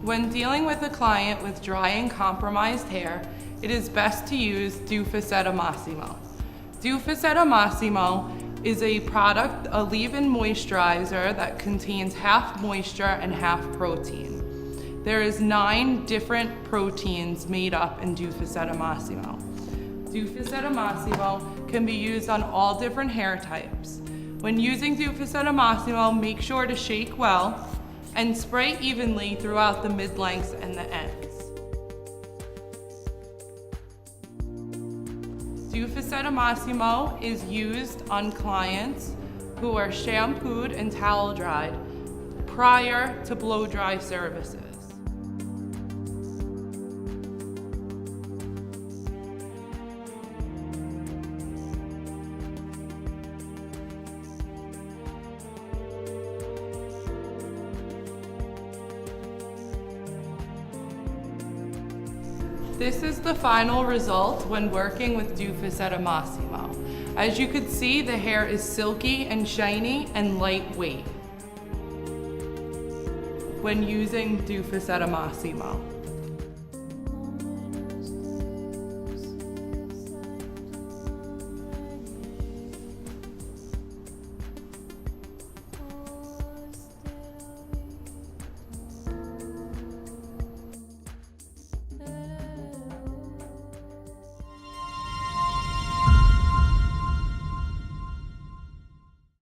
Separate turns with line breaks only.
When dealing with a client with dry and compromised hair, it is best to use Faccetta Massimo. Faccetta Massimo is a product, a leave-in moisturizer that contains half moisture and half protein. There is 9 different proteins made up in Faccetta Massimo. Faccetta Massimo can be used on all different hair types. When using Faccetta Massimo, make sure to shake well and spray evenly throughout the mid-lengths and the ends. Faccetta Massimo is used on clients who are shampooed and towel dried prior to blow dry services. This is the final result when working with Faccetta Massimo. As you can see, the hair is silky and shiny and lightweight when using Faccetta Massimo.